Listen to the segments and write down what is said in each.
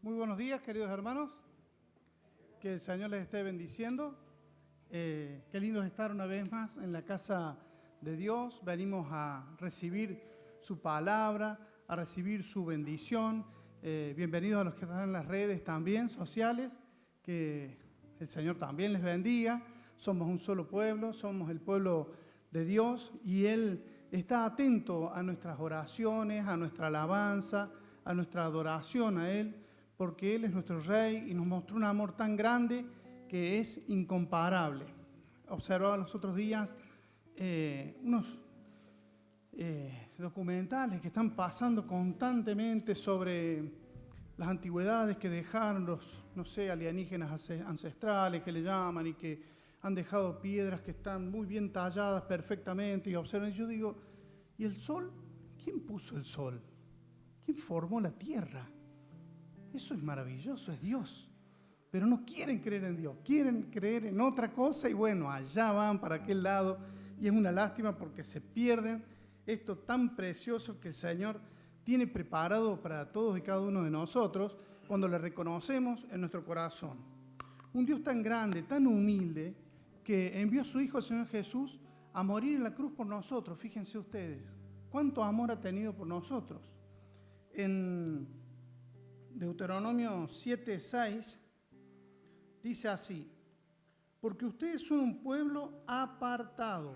Muy buenos días, queridos hermanos. Que el Señor les esté bendiciendo. Qué lindo es estar una vez más en la casa de Dios. Venimos a recibir su palabra, a recibir su bendición. Bienvenidos a los que están en las redes también sociales. Que el Señor también les bendiga. Somos un solo pueblo, somos el pueblo de Dios y Él está atento a nuestras oraciones, a nuestra alabanza, a nuestra adoración a Él, porque Él es nuestro Rey y nos mostró un amor tan grande que es incomparable. Observaba los otros días unos documentales que están pasando constantemente sobre las antigüedades que dejaron los, alienígenas ancestrales que le llaman y que han dejado piedras que están muy bien talladas perfectamente y observan. Y yo digo, ¿y el sol? ¿Quién puso el sol? ¿Quién formó la tierra? Eso es maravilloso, es Dios. Pero no quieren creer en Dios, quieren creer en otra cosa y bueno, allá van para aquel lado. Y es una lástima porque se pierden esto tan precioso que el Señor tiene preparado para todos y cada uno de nosotros cuando le reconocemos en nuestro corazón. Un Dios tan grande, tan humilde, que envió a su Hijo, el Señor Jesús, a morir en la cruz por nosotros. Fíjense ustedes, cuánto amor ha tenido por nosotros. En Deuteronomio 7:6 dice así: porque ustedes son un pueblo apartado,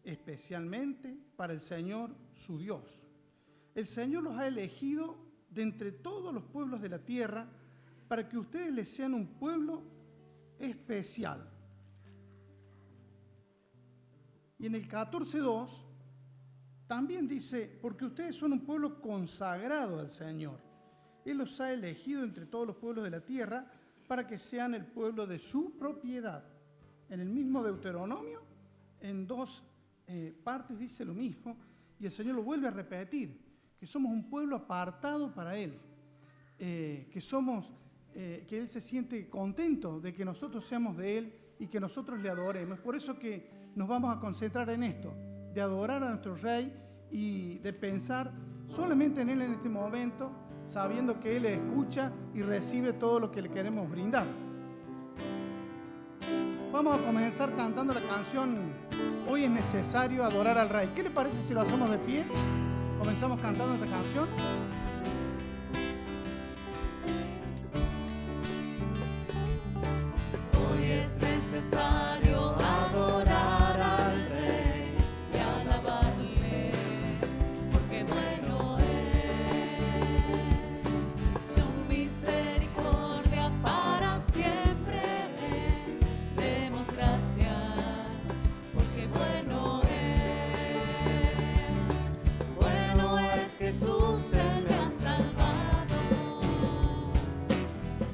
especialmente para el Señor su Dios. El Señor los ha elegido de entre todos los pueblos de la tierra para que ustedes les sean un pueblo especial. Y en el 14:2 también dice, porque ustedes son un pueblo consagrado al Señor. Él los ha elegido entre todos los pueblos de la tierra para que sean el pueblo de su propiedad. En el mismo Deuteronomio, en dos partes dice lo mismo, y el Señor lo vuelve a repetir, que somos un pueblo apartado para Él, que Él se siente contento de que nosotros seamos de Él y que nosotros le adoremos. Es por eso que nos vamos a concentrar en esto, de adorar a nuestro Rey y de pensar solamente en Él en este momento, sabiendo que Él escucha y recibe todo lo que le queremos brindar. Vamos a comenzar cantando la canción Hoy es necesario adorar al Rey. ¿Qué le parece si lo hacemos de pie? Comenzamos cantando esta canción. Hoy es necesario adorar al Rey y alabarle, porque bueno es, su misericordia para siempre es. Demos gracias, porque bueno es Jesús, Él me ha salvado.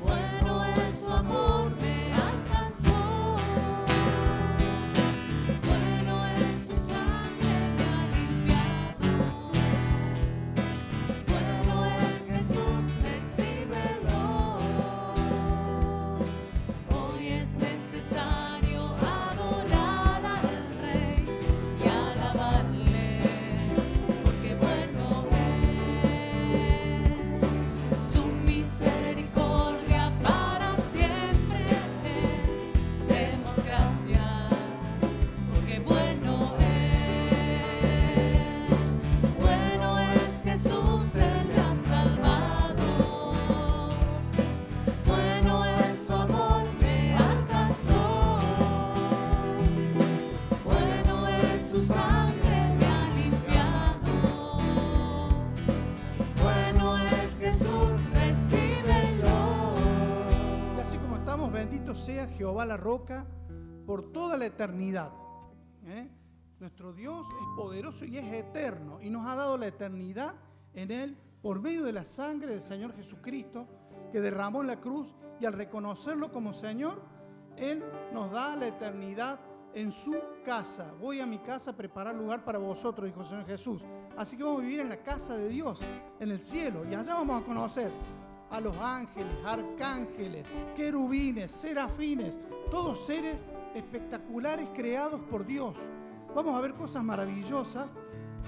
Bueno es su amor, me alcanzó. Bueno es su sangre, me ha limpiado. Bueno es Jesús, recíbelo. Hoy es necesario adorar al Rey y alabarle, porque bueno es, su misericordia para siempre es. Demos gracias, porque bueno es Jesús, Él me ha salvado. Bueno es su amor, me alcanzó. Bueno es su sangre, me ha limpiado. Bueno es Jesús, recíbelo. Y así como estamos, bendito sea Jehová la roca por toda la eternidad. Nuestro Dios es poderoso y es eterno y nos ha dado la eternidad en Él por medio de la sangre del Señor Jesucristo que derramó en la cruz, y al reconocerlo como Señor, Él nos da la eternidad en su casa. Voy a mi casa a preparar lugar para vosotros, dijo el Señor Jesús. Así que vamos a vivir en la casa de Dios, en el cielo, y allá vamos a conocer a los ángeles, arcángeles, querubines, serafines, todos seres espectaculares creados por Dios. Vamos a ver cosas maravillosas.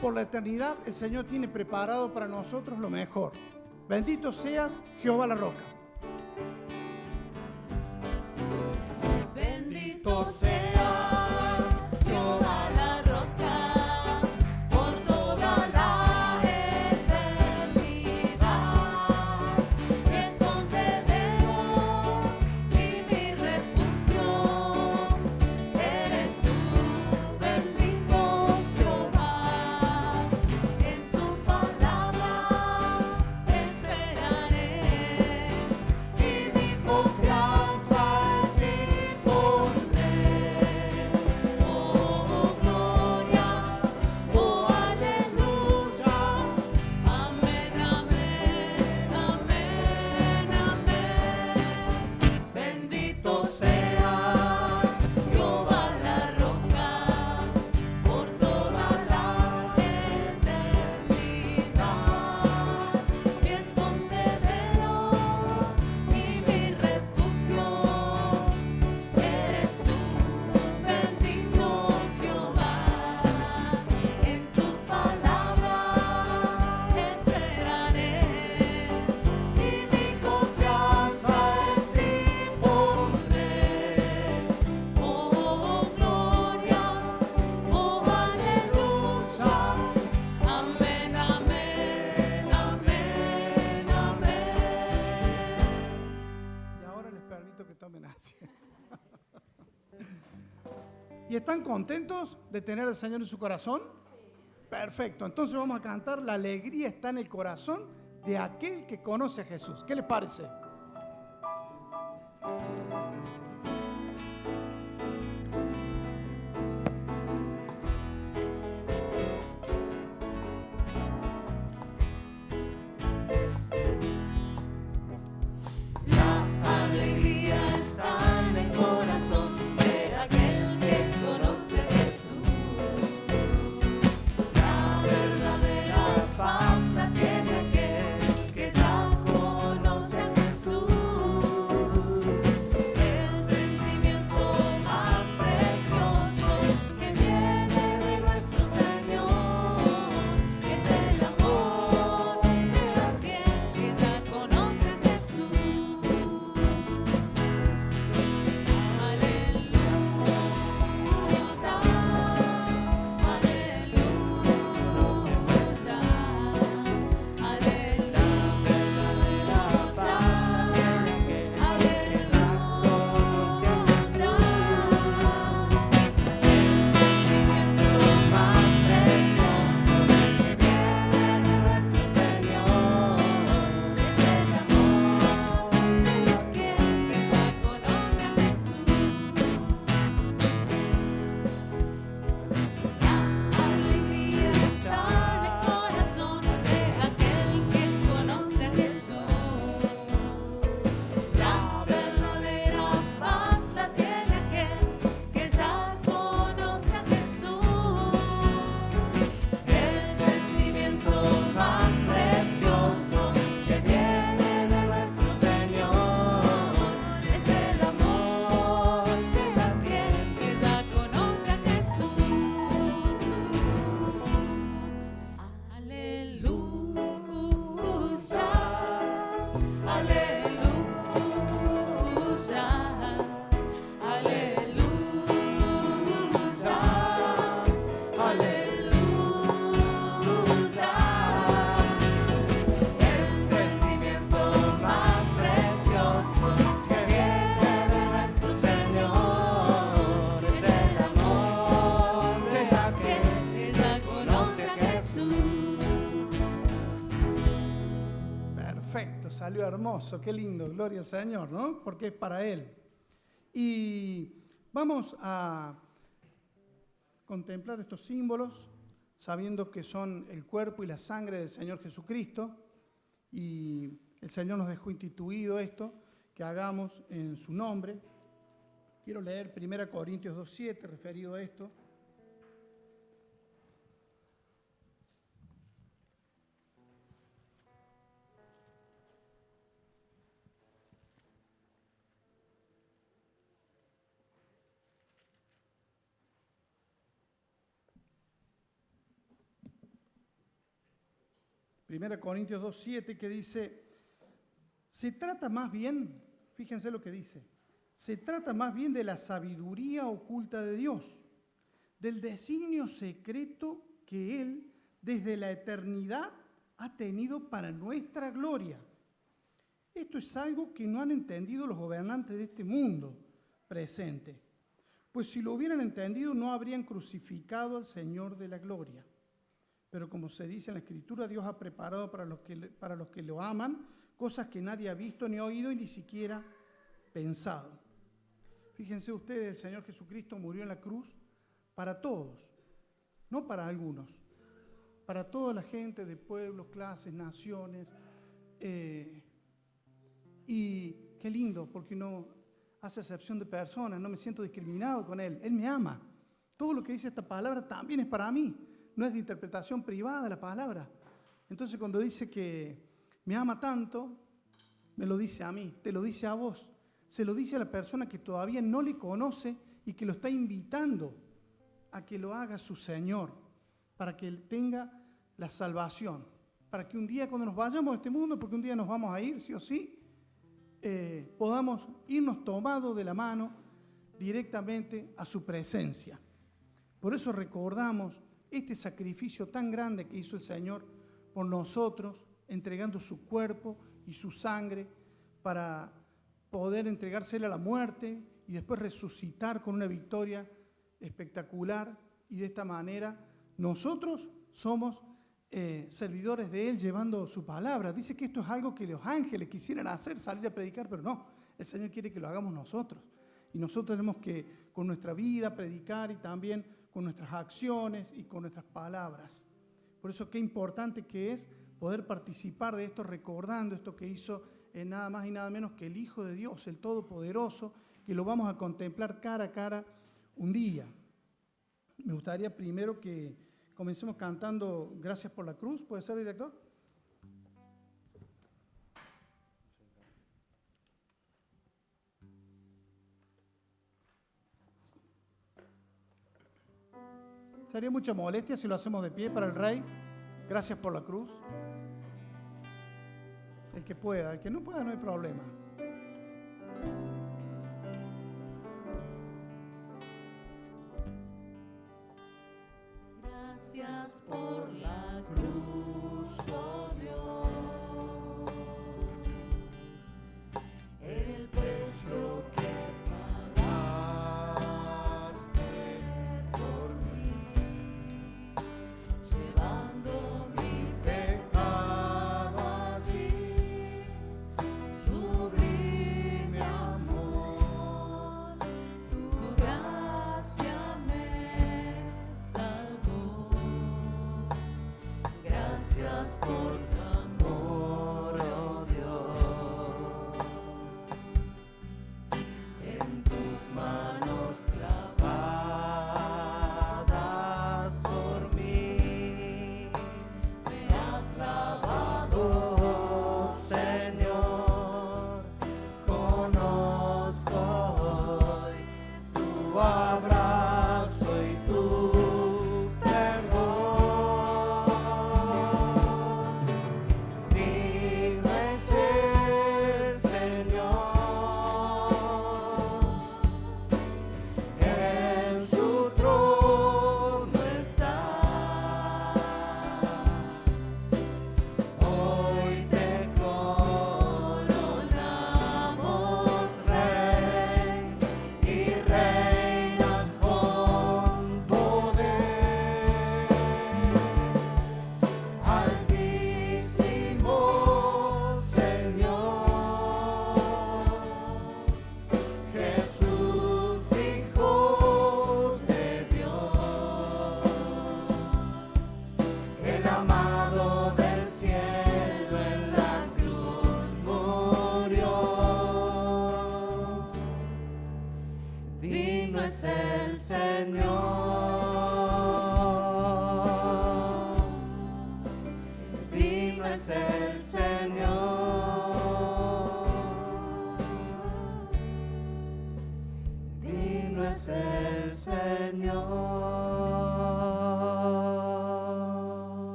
Por la eternidad el Señor tiene preparado para nosotros lo mejor. Bendito seas, Jehová la roca. Bendito sea Jehová la roca por toda la eternidad. Mi escondedero y mi refugio eres tú, bendito Jehová. En tu palabra esperaré y mi confianza en ti pondré. Oh gloria, oh aleluya, amén, amén, amén, amén. Bendito sea Jehová la roca por toda la eternidad. Mi escondedero y mi refugio eres tú, bendito Jehová. En tu palabra esperaré y mi confianza en ti pondré. Oh gloria, oh aleluya, amén, amén, amén, amén. Y ahora les permito que tomen asiento. ¿Y están contentos de tener al Señor en su corazón? Perfecto. Entonces vamos a cantar La alegría está en el corazón de aquel que conoce a Jesús. ¿Qué les parece? La alegría está en el corazón de aquel que conoce a Jesús. La verdadera paz la tiene aquel que ya conoce a Jesús. El sentimiento más precioso que viene de nuestro Señor es el amor de aquel que ya conoce a Jesús. Aleluya, alegría está en el corazón de aquel que conoce a Jesús. La verdadera paz la tiene aquel que ya conoce a Jesús. El sentimiento más precioso que viene de nuestro Señor es el amor de aquel que ya conoce a Jesús. Aleluya, aleluya, aleluya, aleluya. El sentimiento más precioso que viene de nuestro Señor es el amor de aquel que ya conoce a Jesús. Perfecto, salió hermoso, qué lindo, gloria al Señor, ¿no? Porque es para Él. Y vamos a contemplar estos símbolos, sabiendo que son el cuerpo y la sangre del Señor Jesucristo. Y el Señor nos dejó instituido esto, que hagamos en su nombre. Quiero leer 1 Corintios 2:7 referido a esto. 1 Corintios 2:7, que dice, se trata más bien, fíjense lo que dice, se trata más bien de la sabiduría oculta de Dios, del designio secreto que Él desde la eternidad ha tenido para nuestra gloria. Esto es algo que no han entendido los gobernantes de este mundo presente, pues si lo hubieran entendido no habrían crucificado al Señor de la gloria. Pero como se dice en la Escritura, Dios ha preparado para los que lo aman cosas que nadie ha visto ni oído y ni siquiera pensado. Fíjense ustedes, el Señor Jesucristo murió en la cruz para todos, no para algunos, para toda la gente de pueblos, clases, naciones. Y qué lindo, porque no hace acepción de personas, no me siento discriminado con Él. Él me ama. Todo lo que dice esta palabra también es para mí. No es de interpretación privada la palabra. Entonces cuando dice que me ama tanto, me lo dice a mí, te lo dice a vos. Se lo dice a la persona que todavía no le conoce y que lo está invitando a que lo haga su Señor, para que Él tenga la salvación. Para que un día cuando nos vayamos de este mundo, porque un día nos vamos a ir, sí o sí, podamos irnos tomados de la mano directamente a su presencia. Por eso recordamos este sacrificio tan grande que hizo el Señor por nosotros, entregando su cuerpo y su sangre para poder entregársela a la muerte y después resucitar con una victoria espectacular. Y de esta manera nosotros somos servidores de Él llevando su palabra. Dice que esto es algo que los ángeles quisieran hacer, salir a predicar, pero no, el Señor quiere que lo hagamos nosotros. Y nosotros tenemos que con nuestra vida predicar y también con nuestras acciones y con nuestras palabras. Por eso qué importante que es poder participar de esto, recordando esto que hizo nada más y nada menos que el Hijo de Dios, el Todopoderoso, que lo vamos a contemplar cara a cara un día. Me gustaría primero que comencemos cantando Gracias por la cruz. ¿Puede ser, director? Sería mucha molestia si lo hacemos de pie para el Rey. Gracias por la cruz. El que pueda, el que no pueda no hay problema. Gracias por la cruz, oh Dios, el precio que pagaste por mí, llevando mi pecado allí, sublime amor, tu gracia me salvó. Gracias por tu amor, oh Dios. En tus manos clavadas por mí, me has lavado, Señor. Conozco hoy tu abrazo y tu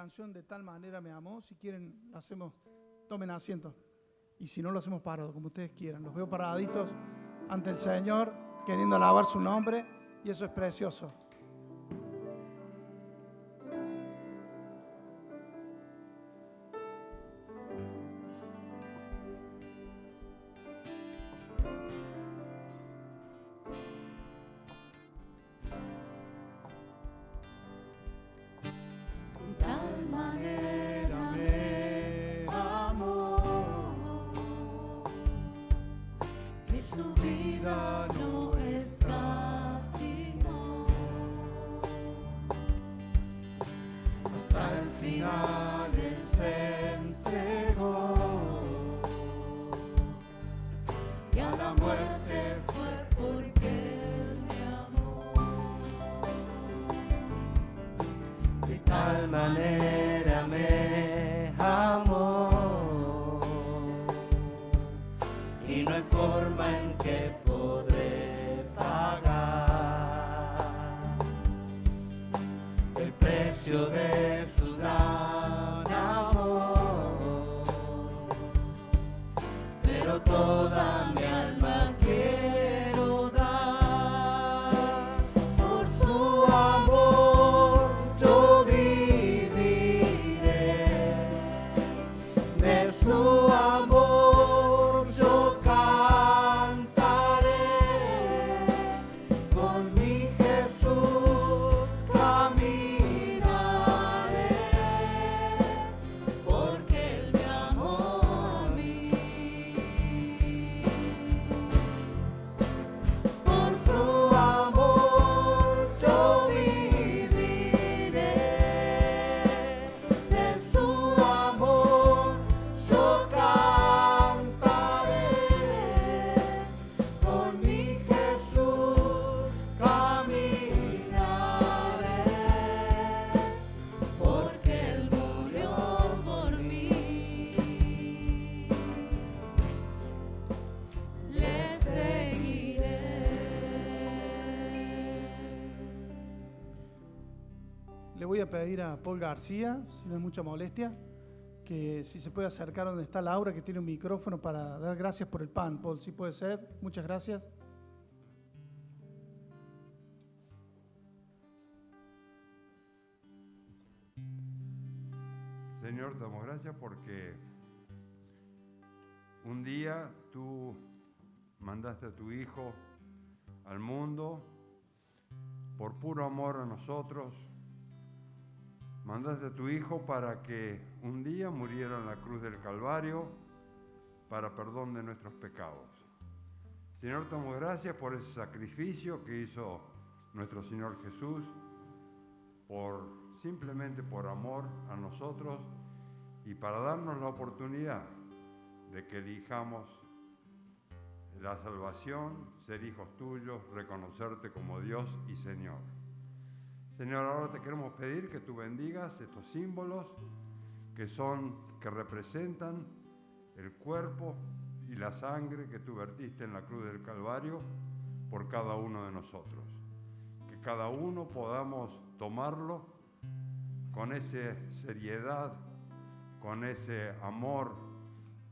canción De tal manera me amó. Si quieren, lo hacemos, tomen asiento. Y si no, lo hacemos parado, como ustedes quieran. Los veo paraditos ante el Señor, queriendo alabar su nombre, y eso es precioso. De tal manera me amó que su vida no escatimó. Hasta el final Él se entregó y a la muerte fue porque Él me amó. De tal manera me amó y no hay forma en que podré pagar el precio de su gran amor, pero toda mi alma quiero dar por su amor. Yo viviré de su amor, yo cantaré, con mi Jesús caminaré, porque Él me amó a mí. Por su amor yo viviré, de su amor yo cantaré, con mi Jesús caminaré, porque Él murió por mí. Le seguiré. Le voy a pedir a Paul García, si no es mucha molestia, que si se puede acercar donde está Laura, que tiene un micrófono, para dar gracias por el pan. Paul, si puede ser. Muchas gracias. Señor, te damos gracias porque un día tú mandaste a tu Hijo al mundo por puro amor a nosotros. Mandaste a tu Hijo para que un día muriera en la cruz del Calvario para perdón de nuestros pecados. Señor, te damos gracias por ese sacrificio que hizo nuestro Señor Jesús, simplemente por amor a nosotros y para darnos la oportunidad de que elijamos la salvación, ser hijos tuyos, reconocerte como Dios y Señor. Señor, ahora te queremos pedir que tú bendigas estos símbolos que representan el cuerpo y la sangre que tú vertiste en la cruz del Calvario por cada uno de nosotros. Que cada uno podamos tomarlo con esa seriedad, con ese amor,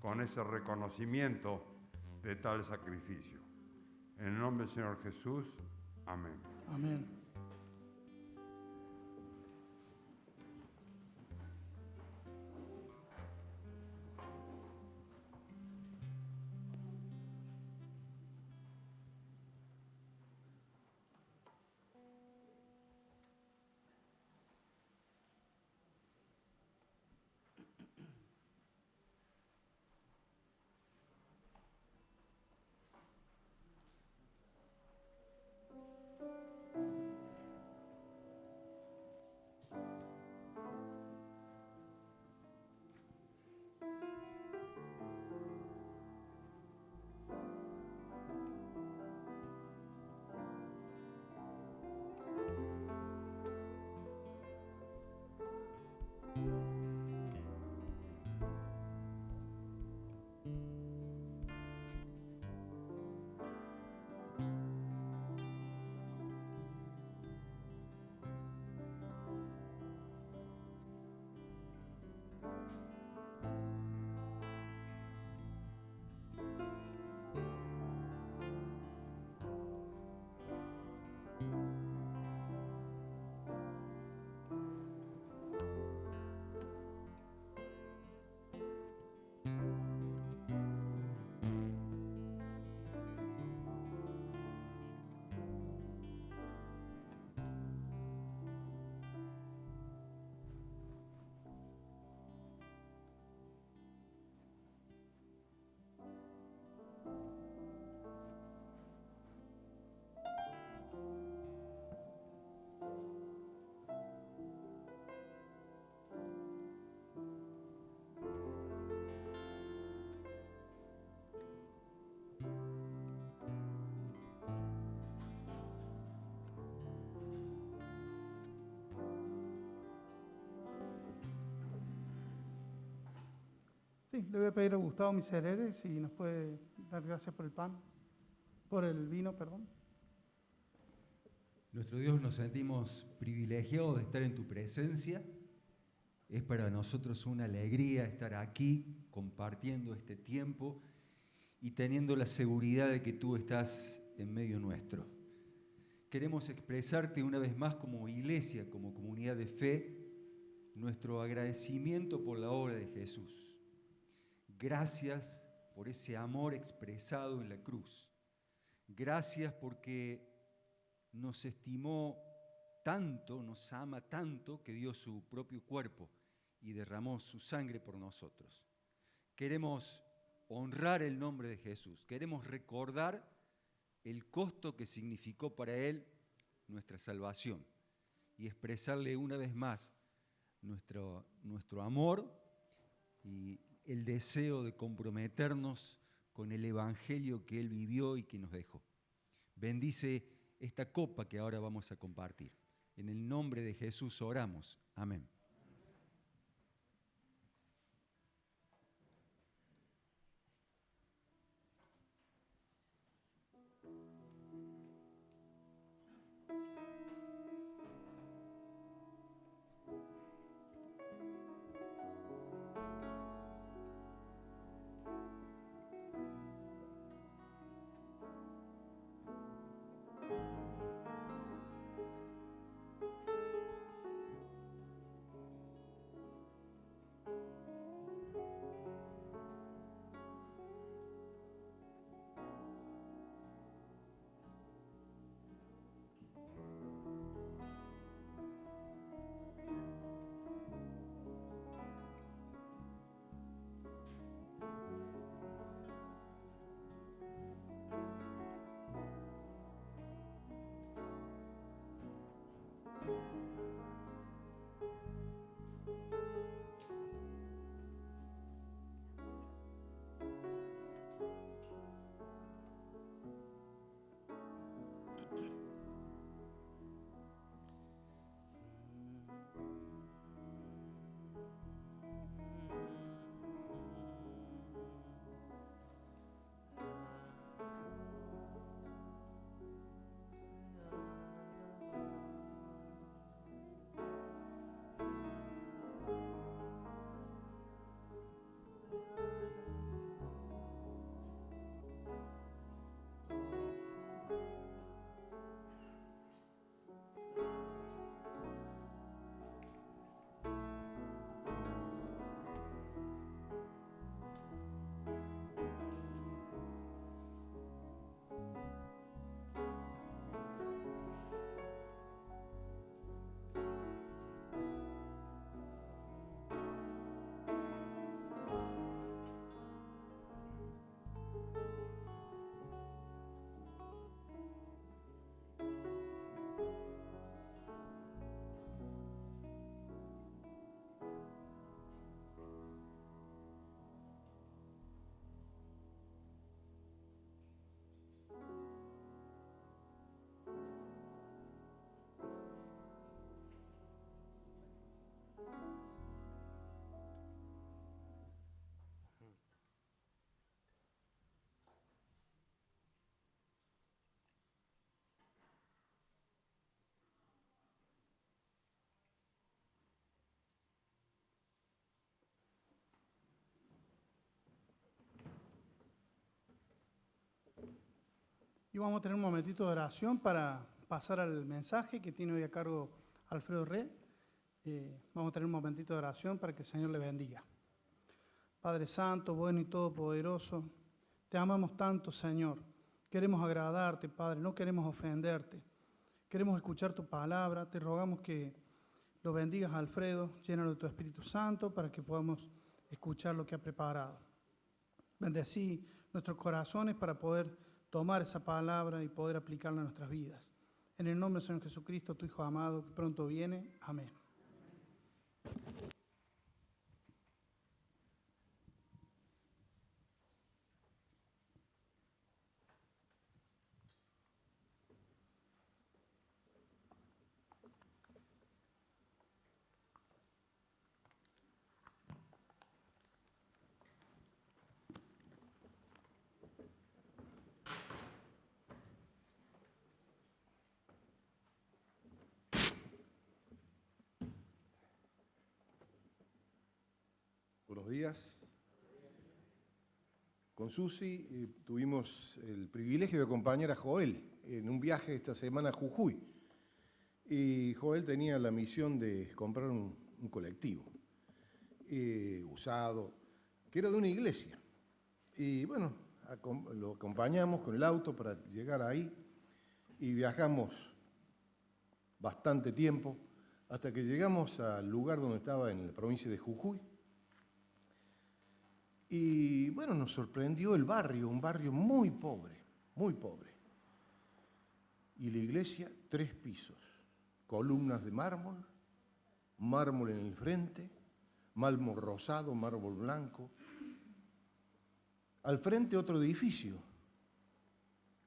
con ese reconocimiento de tal sacrificio. En el nombre del Señor Jesús, amén. Amén. Sí, le voy a pedir a Gustavo Miserere si nos puede dar gracias por el pan, por el vino, perdón. Nuestro Dios, nos sentimos privilegiados de estar en tu presencia. Es para nosotros una alegría estar aquí compartiendo este tiempo y teniendo la seguridad de que tú estás en medio nuestro. Queremos expresarte una vez más como iglesia, como comunidad de fe, nuestro agradecimiento por la obra de Jesús. Gracias por ese amor expresado en la cruz. Gracias porque nos estimó tanto, nos ama tanto, que dio su propio cuerpo y derramó su sangre por nosotros. Queremos honrar el nombre de Jesús. Queremos recordar el costo que significó para Él nuestra salvación y expresarle una vez más nuestro amor y el deseo de comprometernos con el evangelio que Él vivió y que nos dejó. Bendice esta copa que ahora vamos a compartir. En el nombre de Jesús oramos. Amén. Y vamos a tener un momentito de oración para pasar al mensaje que tiene hoy a cargo Alfredo Re. Vamos a tener un momentito de oración para que el Señor le bendiga. Padre Santo, bueno y todopoderoso, te amamos tanto, Señor. Queremos agradarte, Padre, no queremos ofenderte. Queremos escuchar tu palabra. Te rogamos que lo bendigas a Alfredo, llénalo de tu Espíritu Santo para que podamos escuchar lo que ha preparado. Bendecí nuestros corazones para poder tomar esa palabra y poder aplicarla a nuestras vidas. En el nombre del Señor Jesucristo, tu Hijo amado, que pronto viene. Amén. Buenos días. Con Susi tuvimos el privilegio de acompañar a Joel en un viaje esta semana a Jujuy. Y Joel tenía la misión de comprar un colectivo usado, que era de una iglesia. Y bueno, lo acompañamos con el auto para llegar ahí y viajamos bastante tiempo hasta que llegamos al lugar donde estaba en la provincia de Jujuy. Y bueno, nos sorprendió el barrio, un barrio muy pobre, muy pobre. Y la iglesia, 3 pisos, columnas de mármol, mármol en el frente, mármol rosado, mármol blanco. Al frente otro edificio.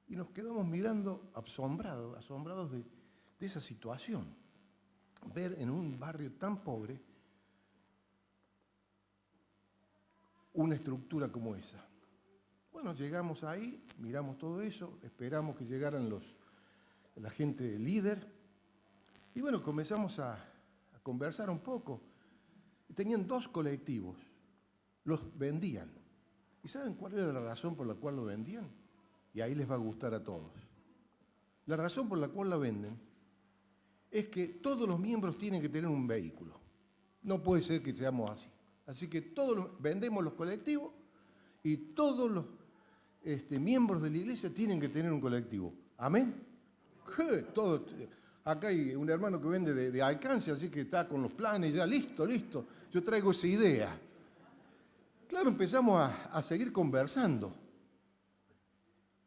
Y nos quedamos mirando asombrados de esa situación. Ver en un barrio tan pobre una estructura como esa. Bueno, llegamos ahí, miramos todo eso, esperamos que llegaran la gente líder y bueno, comenzamos a conversar un poco. Tenían 2 colectivos, los vendían. ¿Y saben cuál era la razón por la cual lo vendían? Y ahí les va a gustar a todos. La razón por la cual la venden es que todos los miembros tienen que tener un vehículo. No puede ser que seamos así. Así que vendemos los colectivos y todos los miembros de la iglesia tienen que tener un colectivo. ¿Amén? Acá hay un hermano que vende de alcance, así que está con los planes ya, listo. Yo traigo esa idea. Claro, empezamos a seguir conversando.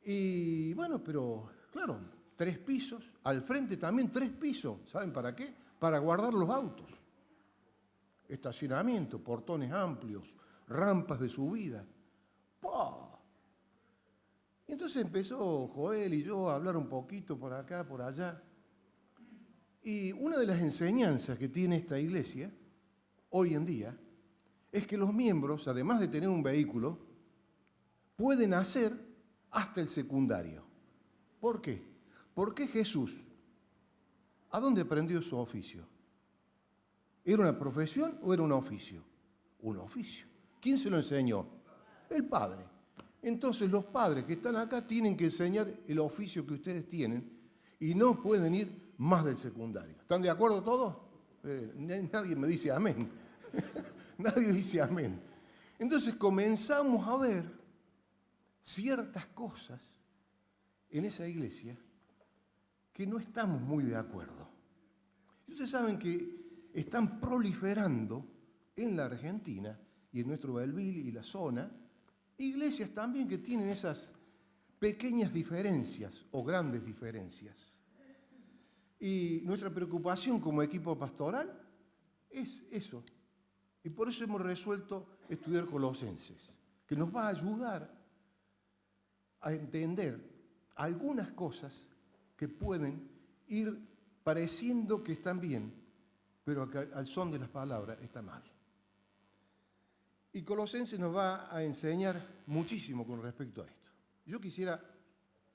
Y bueno, pero claro, 3 pisos, al frente también 3 pisos. ¿Saben para qué? Para guardar los autos. Estacionamiento, portones amplios, rampas de subida. ¡Pah! Y entonces empezó Joel y yo a hablar un poquito por acá, por allá. Y una de las enseñanzas que tiene esta iglesia hoy en día es que los miembros, además de tener un vehículo, pueden hacer hasta el secundario. ¿Por qué? Porque Jesús, ¿a dónde aprendió su oficio? ¿Era una profesión o era un oficio? Un oficio. ¿Quién se lo enseñó? El Padre. Entonces los padres que están acá tienen que enseñar el oficio que ustedes tienen y no pueden ir más del secundario. ¿Están de acuerdo todos? Nadie me dice amén. Nadie dice amén. Entonces comenzamos a ver ciertas cosas en esa iglesia que no estamos muy de acuerdo. Y ustedes saben que están proliferando en la Argentina y en nuestro Belville y la zona, iglesias también que tienen esas pequeñas diferencias o grandes diferencias. Y nuestra preocupación como equipo pastoral es eso. Y por eso hemos resuelto estudiar Colosenses, que nos va a ayudar a entender algunas cosas que pueden ir pareciendo que están bien, pero que al son de las palabras está mal. Y Colosenses nos va a enseñar muchísimo con respecto a esto. Yo quisiera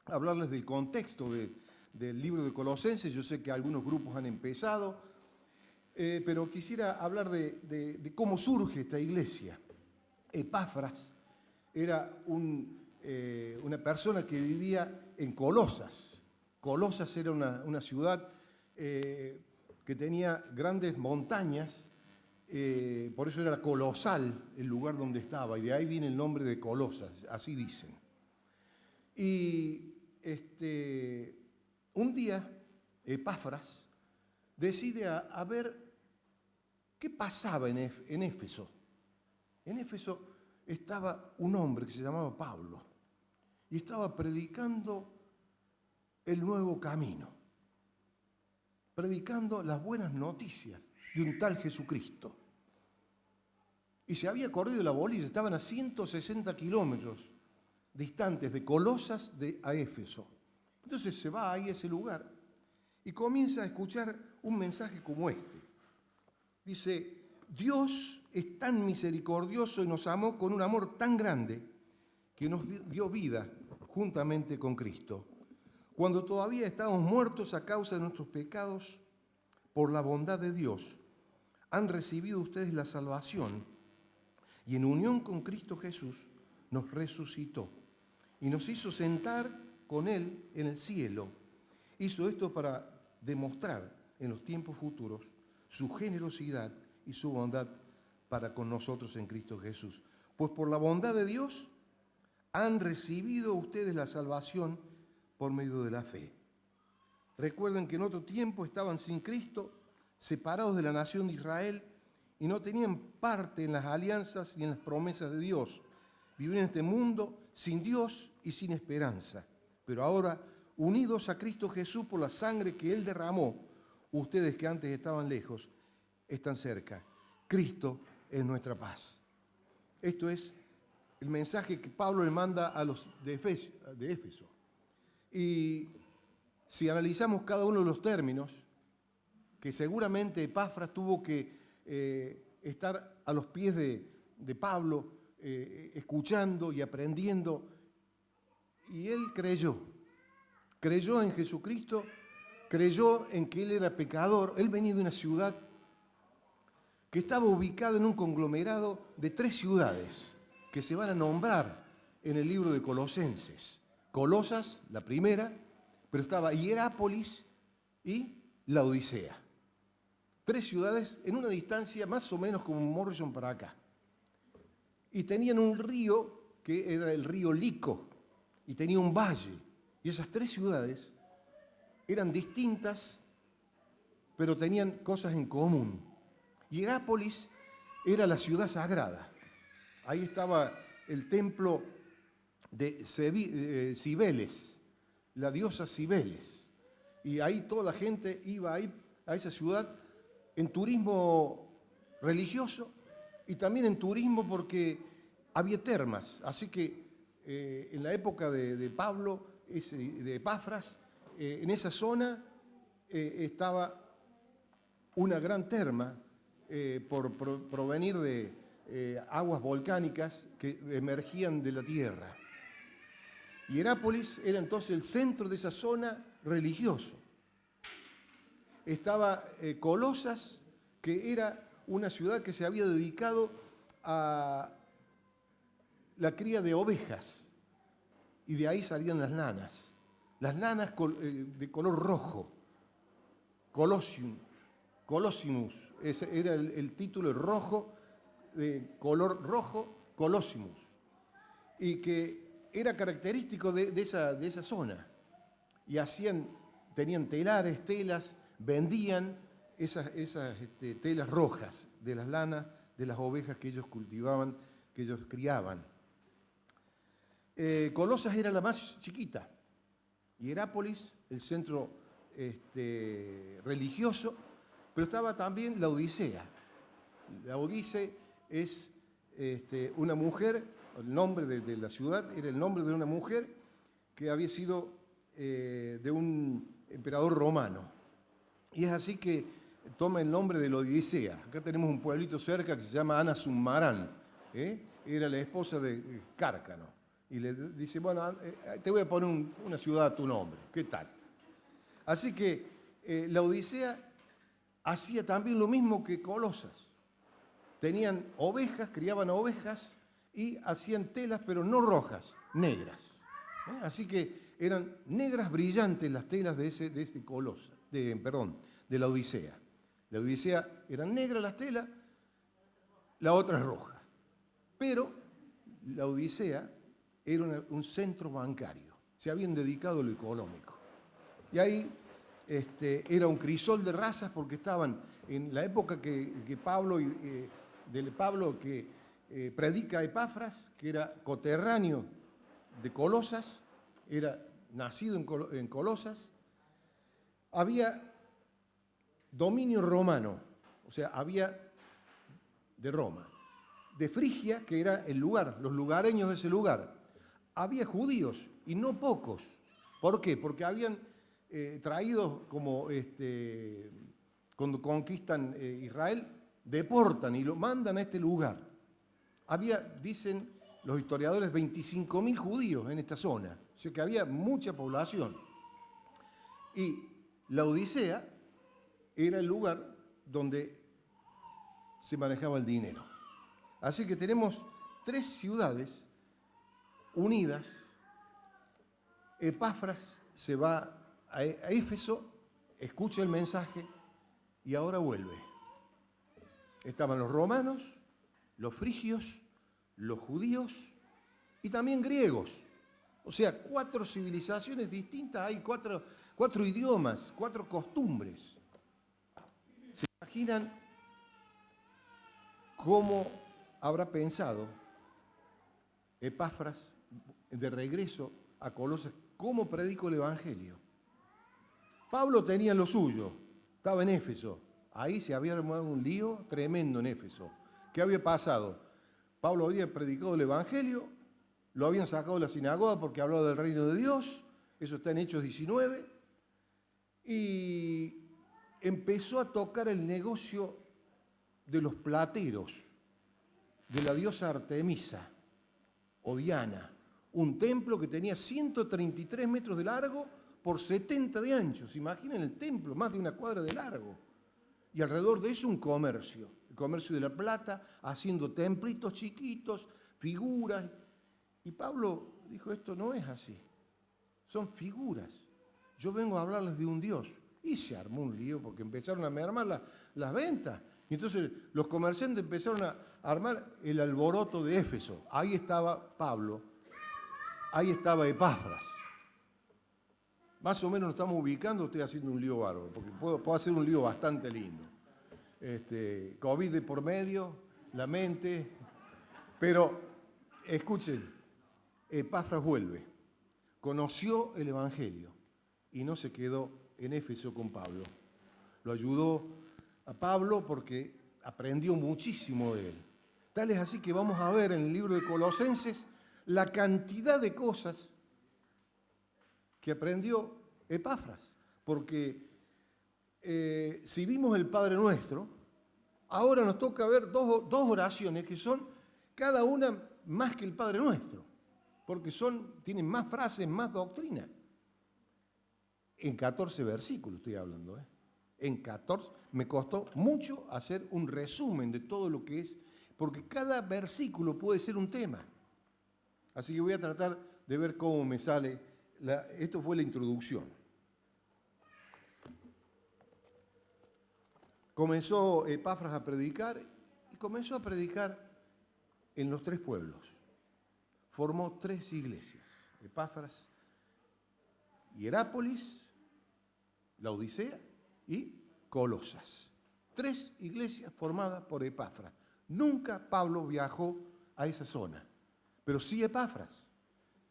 hablarles del contexto del libro de Colosenses. Yo sé que algunos grupos han empezado, pero quisiera hablar de cómo surge esta iglesia. Epáfras era una persona que vivía en Colosas. Colosas era una ciudad que tenía grandes montañas, por eso era colosal el lugar donde estaba, y de ahí viene el nombre de Colosas, así dicen. Y un día Epáfras decide a ver qué pasaba en Éfeso. En Éfeso estaba un hombre que se llamaba Pablo y estaba predicando el nuevo camino, predicando las buenas noticias de un tal Jesucristo. Y se había corrido la bolilla, estaban a 160 kilómetros distantes de Colosas a Éfeso. Entonces se va ahí a ese lugar y comienza a escuchar un mensaje como este. Dice, Dios es tan misericordioso y nos amó con un amor tan grande que nos dio vida juntamente con Cristo. Cuando todavía estábamos muertos a causa de nuestros pecados, por la bondad de Dios, han recibido ustedes la salvación y en unión con Cristo Jesús nos resucitó y nos hizo sentar con Él en el cielo. Hizo esto para demostrar en los tiempos futuros su generosidad y su bondad para con nosotros en Cristo Jesús. Pues por la bondad de Dios han recibido ustedes la salvación por medio de la fe. Recuerden que en otro tiempo estaban sin Cristo, separados de la nación de Israel, y no tenían parte en las alianzas ni en las promesas de Dios. Vivían en este mundo sin Dios y sin esperanza. Pero ahora, unidos a Cristo Jesús por la sangre que Él derramó, ustedes que antes estaban lejos, están cerca. Cristo es nuestra paz. Esto es el mensaje que Pablo le manda a los de Éfeso. Y si analizamos cada uno de los términos, que seguramente Epafras tuvo que estar a los pies de Pablo, escuchando y aprendiendo, y él creyó en Jesucristo, creyó en que él era pecador. Él venía de una ciudad que estaba ubicada en un conglomerado de 3 ciudades que se van a nombrar en el libro de Colosenses. Colosas, la primera, pero estaba Hierápolis y Laodicea. 3 ciudades en una distancia más o menos como Morrison para acá. Y tenían un río que era el río Lico, y tenía un valle. Y esas 3 ciudades eran distintas, pero tenían cosas en común. Hierápolis era la ciudad sagrada. Ahí estaba el templo de Cibeles, la diosa Cibeles. Y ahí toda la gente iba ahí a esa ciudad en turismo religioso y también en turismo porque había termas. Así que en la época de Pablo, de Epafras, en esa zona estaba una gran terma por provenir de aguas volcánicas que emergían de la tierra. Hierápolis era entonces el centro de esa zona religioso. Estaba Colosas, que era una ciudad que se había dedicado a la cría de ovejas, y de ahí salían las lanas de color rojo, Colosimus, ese era el título rojo, de color rojo, Colosimus, y que era característico de esa zona. Y tenían telares, telas, vendían esas telas rojas de las lanas de las ovejas que ellos cultivaban, que ellos criaban. Colosas era la más chiquita, Hierápolis, el centro religioso, pero estaba también Laodicea. Laodice es una mujer, el nombre de la ciudad era el nombre de una mujer que había sido de un emperador romano. Y es así que toma el nombre de Laodicea. Acá tenemos un pueblito cerca que se llama Anasumarán. Era la esposa de Cárcano. Y le dice, bueno, te voy a poner una ciudad a tu nombre. ¿Qué tal? Así que Laodicea hacía también lo mismo que Colosas. Tenían ovejas, criaban ovejas y hacían telas, pero no rojas, negras. Así que eran negras brillantes las telas de Laodicea. Laodicea eran negras las telas, la otra es roja. Pero Laodicea era un centro bancario, se habían dedicado a lo económico. Y ahí era un crisol de razas porque estaban en la época que Pablo predica Epafras, que era coterráneo de Colosas, era nacido en Colosas. Había dominio romano, o sea, había de Roma, de Frigia, que era el lugar, los lugareños de ese lugar. Había judíos, y no pocos. ¿Por qué? Porque habían traído, como cuando conquistan Israel, deportan y lo mandan a este lugar. Había, dicen los historiadores, 25.000 judíos en esta zona, o sea que había mucha población. Y Laodicea era el lugar donde se manejaba el dinero. Así que tenemos 3 ciudades unidas. Epafras se va a Éfeso, escucha el mensaje y ahora vuelve. Estaban los romanos, los frigios, los judíos y también griegos. O sea, 4 civilizaciones distintas, hay 4 idiomas, 4 costumbres. ¿Se imaginan cómo habrá pensado Epafras de regreso a Colosas? ¿Cómo predico el Evangelio? Pablo tenía lo suyo, estaba en Éfeso. Ahí se había armado un lío tremendo en Éfeso. ¿Qué había pasado? Pablo había predicado el Evangelio, lo habían sacado de la sinagoga porque hablaba del reino de Dios, eso está en Hechos 19, y empezó a tocar el negocio de los plateros, de la diosa Artemisa o Diana, un templo que tenía 133 metros de largo por 70 de ancho. ¿Se imaginan el templo? Más de una cuadra de largo. Y alrededor de eso un comercio, el comercio de la plata, haciendo templitos chiquitos, figuras. Y Pablo dijo, esto no es así, son figuras. Yo vengo a hablarles de un Dios. Y se armó un lío porque empezaron a mermar las ventas. Y entonces los comerciantes empezaron a armar el alboroto de Éfeso. Ahí estaba Pablo, ahí estaba Epafras. Más o menos nos estamos ubicando, estoy haciendo un lío bárbaro, porque puedo hacer un lío bastante lindo. COVID de por medio, la mente. Pero, escuchen, Epafras vuelve, conoció el Evangelio y no se quedó en Éfeso con Pablo. Lo ayudó a Pablo porque aprendió muchísimo de él. Tal es así que vamos a ver en el libro de Colosenses la cantidad de cosas que aprendió Epafras. Porque si vimos el Padre Nuestro, ahora nos toca ver dos oraciones que son cada una más que el Padre Nuestro. Porque tienen más frases, más doctrina. En 14 versículos estoy hablando. En 14, me costó mucho hacer un resumen de todo lo que es, porque cada versículo puede ser un tema. Así que voy a tratar de ver cómo me sale. Esto fue la introducción. Comenzó Epafras a predicar y comenzó a predicar en los 3 pueblos. Formó 3 iglesias. Epafras, Hierápolis, Laodicea y Colosas. 3 iglesias formadas por Epafras. Nunca Pablo viajó a esa zona, pero sí Epafras,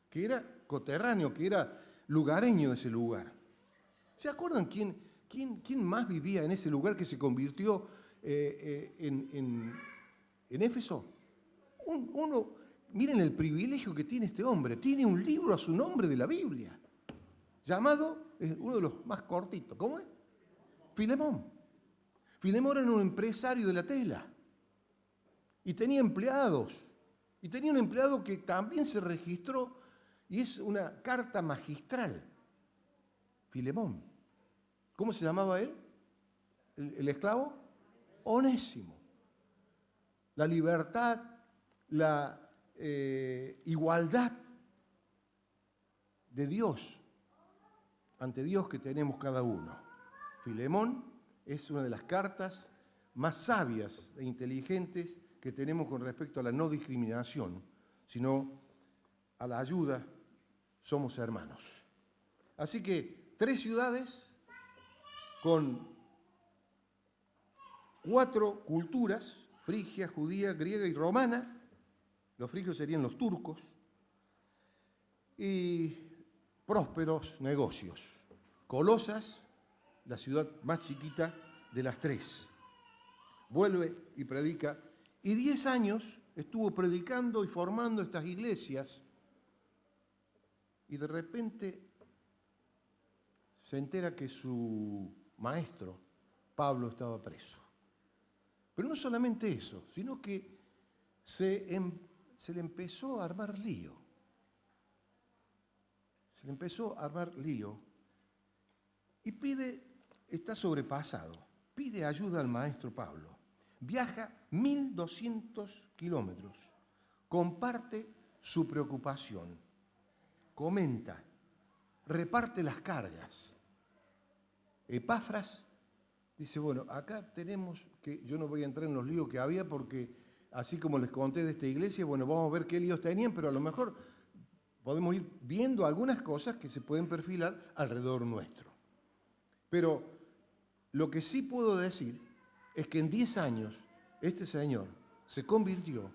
que era coterráneo, que era lugareño de ese lugar. ¿Se acuerdan quién más vivía en ese lugar que se convirtió en Éfeso? Miren el privilegio que tiene este hombre. Tiene un libro a su nombre de la Biblia, llamado, uno de los más cortitos, ¿cómo es? Filemón. Filemón era un empresario de la tela y tenía empleados. Y tenía un empleado que también se registró y es una carta magistral. Filemón. ¿Cómo se llamaba él? ¿El esclavo? Onésimo. La libertad, la igualdad de Dios ante Dios que tenemos cada uno. Filemón es una de las cartas más sabias e inteligentes que tenemos con respecto a la no discriminación, sino a la ayuda. Somos hermanos. Así que 3 ciudades con 4 culturas, frigia, judía, griega y romana. Los frigios serían los turcos. Y prósperos negocios. Colosas, la ciudad más chiquita de las 3. Vuelve y predica. Y 10 años estuvo predicando y formando estas iglesias. Y de repente se entera que su maestro, Pablo, estaba preso. Pero no solamente eso, sino que se le empezó a armar lío. Se le empezó a armar lío y está sobrepasado, pide ayuda al maestro Pablo. Viaja 1.200 kilómetros, comparte su preocupación, comenta, reparte las cargas. Epafras dice, bueno, acá tenemos que, yo no voy a entrar en los líos que había porque así como les conté de esta iglesia, bueno, vamos a ver qué líos tenían, pero a lo mejor podemos ir viendo algunas cosas que se pueden perfilar alrededor nuestro. Pero lo que sí puedo decir es que en 10 años este señor se convirtió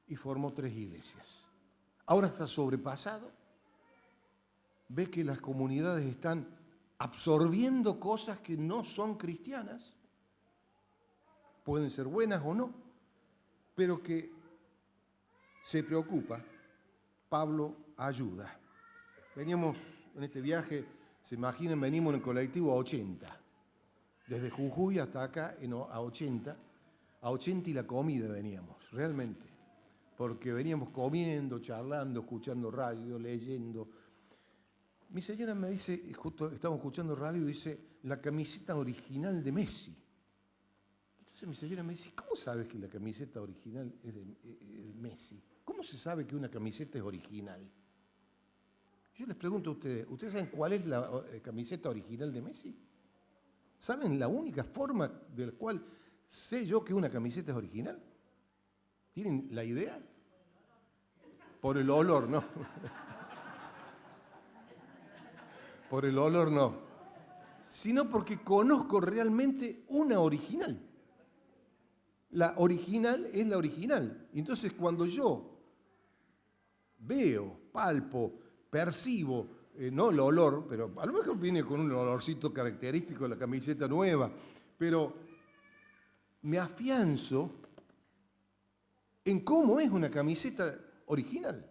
y formó 3 iglesias. Ahora está sobrepasado, ve que las comunidades están absorbiendo cosas que no son cristianas, pueden ser buenas o no, pero que se preocupa. Pablo ayuda. Veníamos en este viaje, se imaginen, venimos en el colectivo a 80, desde Jujuy hasta acá a 80 y la comida veníamos, realmente, porque veníamos comiendo, charlando, escuchando radio, leyendo. Mi señora me dice, justo estamos escuchando radio, dice, la camiseta original de Messi. Entonces mi señora me dice, ¿cómo sabes que la camiseta original es de Messi? ¿Cómo se sabe que una camiseta es original? Yo les pregunto a ustedes, ¿ustedes saben cuál es la camiseta original de Messi? ¿Saben la única forma de la cual sé yo que una camiseta es original? ¿Tienen la idea? Por el olor, no. Por el olor no, sino porque conozco realmente una original. La original es la original. Entonces, cuando yo veo, palpo, percibo, no el olor, pero a lo mejor viene con un olorcito característico de la camiseta nueva, pero me afianzo en cómo es una camiseta original.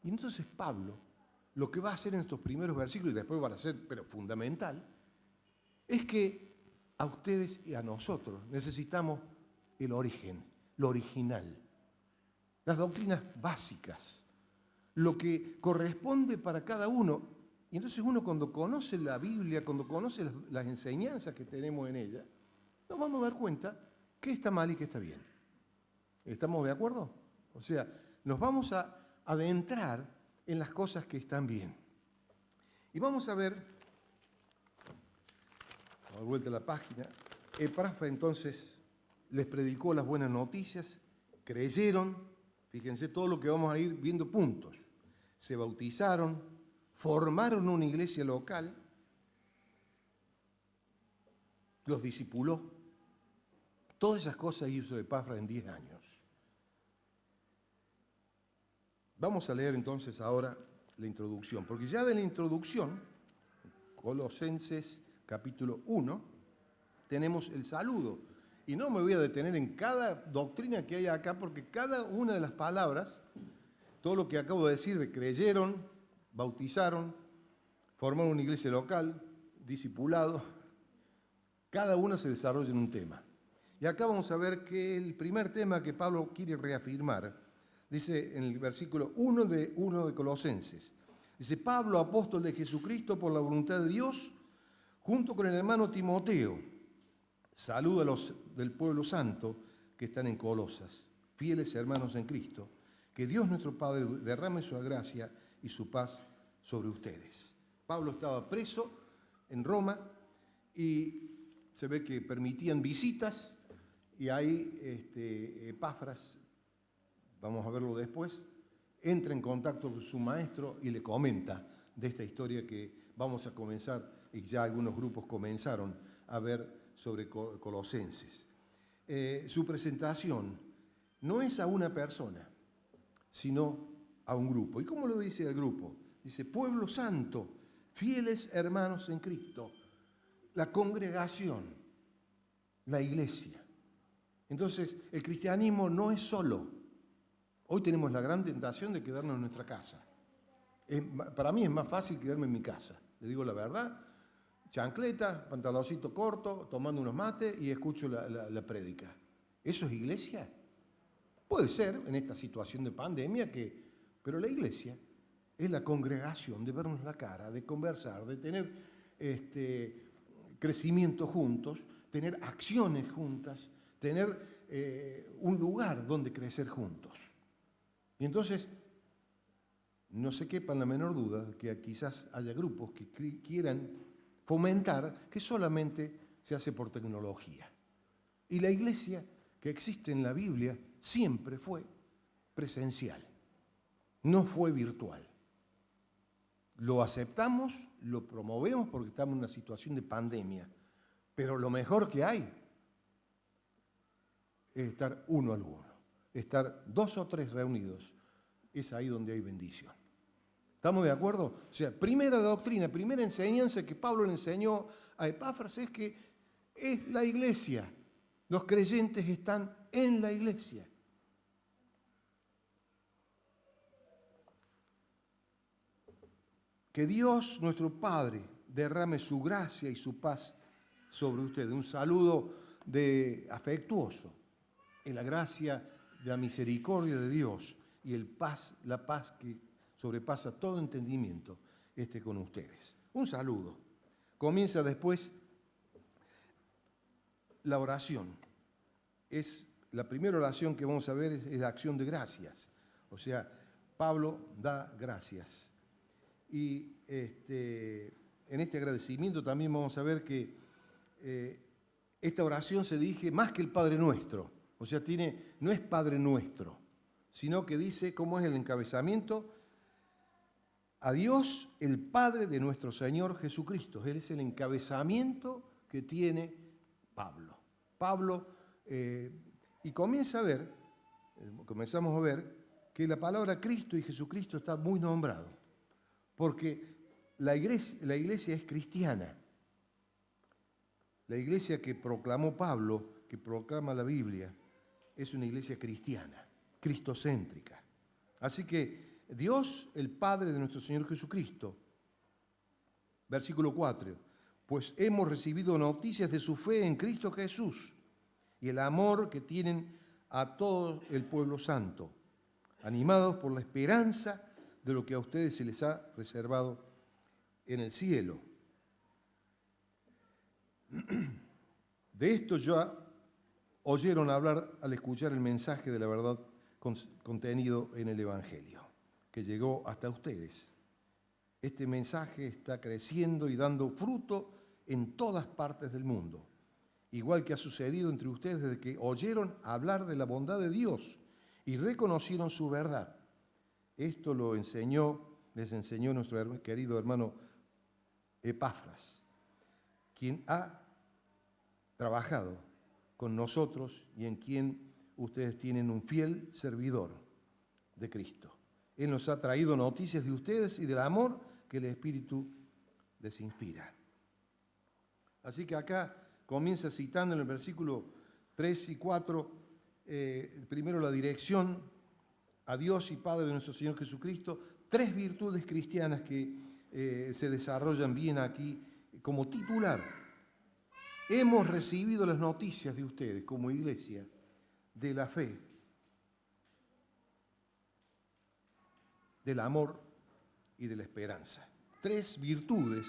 Y entonces Pablo, lo que va a hacer en estos primeros versículos, y después va a ser, pero fundamental, es que a ustedes y a nosotros necesitamos el origen, lo original, las doctrinas básicas, lo que corresponde para cada uno. Y entonces uno cuando conoce la Biblia, cuando conoce las enseñanzas que tenemos en ella, nos vamos a dar cuenta qué está mal y qué está bien. ¿Estamos de acuerdo? O sea, nos vamos a adentrar en las cosas que están bien. Y vamos a ver, a vuelta a la página, Epafras entonces les predicó las buenas noticias, creyeron, fíjense todo lo que vamos a ir viendo puntos, se bautizaron, formaron una iglesia local, los discipuló, todas esas cosas hizo Epafras en 10 años. Vamos a leer entonces ahora la introducción, porque ya de la introducción, Colosenses capítulo 1, tenemos el saludo. Y no me voy a detener en cada doctrina que hay acá, porque cada una de las palabras, todo lo que acabo de decir de creyeron, bautizaron, formaron una iglesia local, discipulado, cada uno se desarrolla en un tema. Y acá vamos a ver que el primer tema que Pablo quiere reafirmar, dice en el versículo 1 de Colosenses, dice, Pablo, apóstol de Jesucristo por la voluntad de Dios, junto con el hermano Timoteo, saluda a los del pueblo santo que están en Colosas, fieles hermanos en Cristo, que Dios nuestro Padre derrame su gracia y su paz sobre ustedes. Pablo estaba preso en Roma y se ve que permitían visitas y ahí Epafras, vamos a verlo después, entra en contacto con su maestro y le comenta de esta historia que vamos a comenzar, y ya algunos grupos comenzaron a ver sobre Colosenses. Su presentación no es a una persona, sino a un grupo. ¿Y cómo lo dice el grupo? Dice, pueblo santo, fieles hermanos en Cristo, la congregación, la iglesia. Entonces, el cristianismo no es solo. Hoy tenemos la gran tentación de quedarnos en nuestra casa. Para mí es más fácil quedarme en mi casa, le digo la verdad. Chancleta, pantaloncito corto, tomando unos mates y escucho la prédica. ¿Eso es iglesia? Puede ser en esta situación de pandemia, pero la iglesia es la congregación de vernos la cara, de conversar, de tener crecimiento juntos, tener acciones juntas, tener un lugar donde crecer juntos. Y entonces, no se quepa en la menor duda que quizás haya grupos que quieran fomentar que solamente se hace por tecnología. Y la iglesia que existe en la Biblia siempre fue presencial, no fue virtual. Lo aceptamos, lo promovemos porque estamos en una situación de pandemia, pero lo mejor que hay es estar uno al uno, estar 2 o 3 reunidos, es ahí donde hay bendición. ¿Estamos de acuerdo? O sea, primera doctrina, primera enseñanza que Pablo le enseñó a Epafras es que es la iglesia. Los creyentes están en la iglesia. Que Dios, nuestro Padre, derrame su gracia y su paz sobre ustedes. Un saludo afectuoso en la gracia de la misericordia de Dios y la paz que sobrepasa todo entendimiento esté con ustedes. Un saludo. Comienza después la oración. La primera oración que vamos a ver es la acción de gracias. O sea, Pablo da gracias. Y en este agradecimiento también vamos a ver que esta oración se dirige más que el Padre Nuestro. O sea, no es Padre Nuestro, sino que dice, ¿cómo es el encabezamiento? A Dios, el Padre de nuestro Señor Jesucristo. Él es el encabezamiento que tiene Pablo. Y comenzamos a ver que la palabra Cristo y Jesucristo está muy nombrado, porque la iglesia es cristiana. La iglesia que proclamó Pablo, que proclama la Biblia, es una iglesia cristiana, cristocéntrica. Así que Dios, el Padre de nuestro Señor Jesucristo, versículo 4, pues hemos recibido noticias de su fe en Cristo Jesús y el amor que tienen a todo el pueblo santo, animados por la esperanza de lo que a ustedes se les ha reservado en el cielo. De esto ya oyeron hablar al escuchar el mensaje de la verdad contenido en el Evangelio, que llegó hasta ustedes. Este mensaje está creciendo y dando fruto en todas partes del mundo, igual que ha sucedido entre ustedes desde que oyeron hablar de la bondad de Dios y reconocieron su verdad. Esto les enseñó nuestro querido hermano Epafras, quien ha trabajado con nosotros y en quien ustedes tienen un fiel servidor de Cristo. Él nos ha traído noticias de ustedes y del amor que el Espíritu les inspira. Así que acá comienza citando en el versículo 3 y 4, primero la dirección a Dios y Padre de nuestro Señor Jesucristo, 3 virtudes cristianas que se desarrollan bien aquí como titular. Hemos recibido las noticias de ustedes como iglesia de la fe, del amor y de la esperanza. 3 virtudes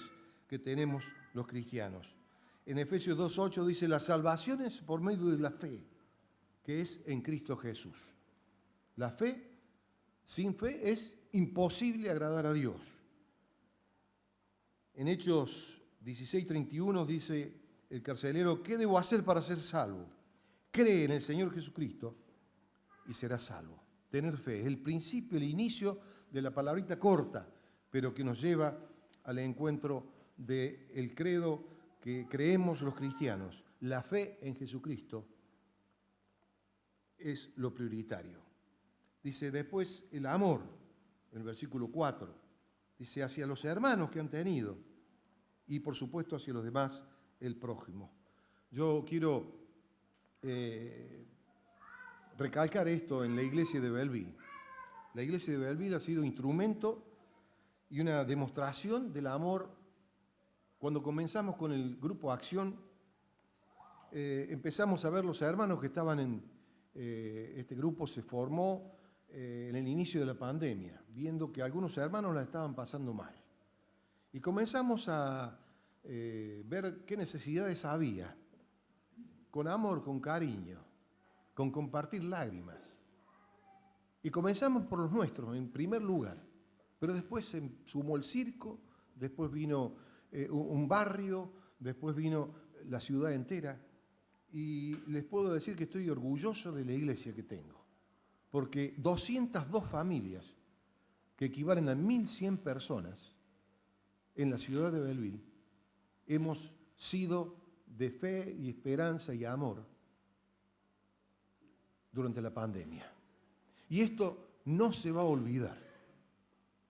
que tenemos los cristianos. En Efesios 2:8 dice, la salvación es por medio de la fe, que es en Cristo Jesús. La fe, sin fe, es imposible agradar a Dios. En Hechos 16:31 dice el carcelero, ¿qué debo hacer para ser salvo? Cree en el Señor Jesucristo y serás salvo. Tener fe es el principio, el inicio de la palabrita corta, pero que nos lleva al encuentro del credo que creemos los cristianos. La fe en Jesucristo es lo prioritario. Dice después el amor, en el versículo 4, dice hacia los hermanos que han tenido y por supuesto hacia los demás, el prójimo. Yo quiero recalcar esto en la iglesia de Belleville. La iglesia de Belleville ha sido instrumento y una demostración del amor. Cuando comenzamos con el grupo Acción, empezamos a ver los hermanos que estaban en este grupo, se formó en el inicio de la pandemia, viendo que algunos hermanos la estaban pasando mal. Y comenzamos a ver qué necesidades había. con amor, con cariño, con compartir lágrimas. Y comenzamos por los nuestros, en primer lugar, pero después se sumó el circo, después vino un barrio, después vino la ciudad entera. Y les puedo decir que estoy orgulloso de la iglesia que tengo, porque 202 familias, que equivalen a 1.100 personas en la ciudad de Belleville, hemos sido de fe y esperanza y amor durante la pandemia. Y esto no se va a olvidar.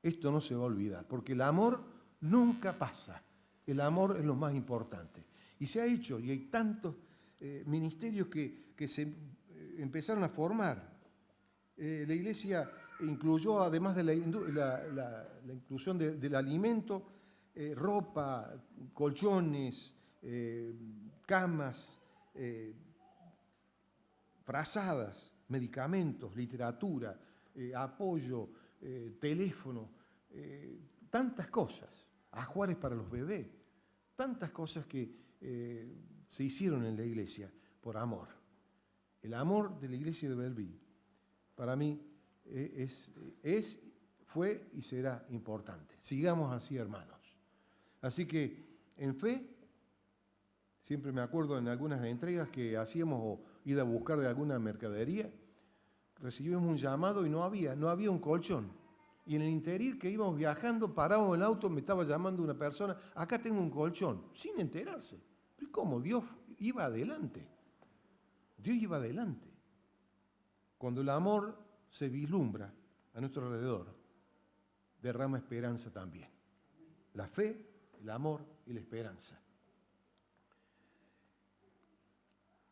Esto no se va a olvidar, porque el amor nunca pasa. El amor es lo más importante. Y se ha hecho, y hay tantos ministerios que se empezaron a formar. La iglesia incluyó, además de la inclusión del alimento, ropa, colchones, camas, frazadas, medicamentos, literatura, apoyo, teléfono, tantas cosas, ajuares para los bebés, tantas cosas que se hicieron en la iglesia por amor. El amor de la iglesia de Belleville, para mí, fue y será importante. Sigamos así, hermanos. Así que, en fe, siempre me acuerdo en algunas entregas que hacíamos o ir a buscar de alguna mercadería, recibimos un llamado y no había un colchón. Y en el interior que íbamos viajando, parábamos en el auto, me estaba llamando una persona, acá tengo un colchón, sin enterarse. ¿Pero cómo? Dios iba adelante. Dios iba adelante. Cuando el amor se vislumbra a nuestro alrededor, derrama esperanza también. La fe, el amor y la esperanza.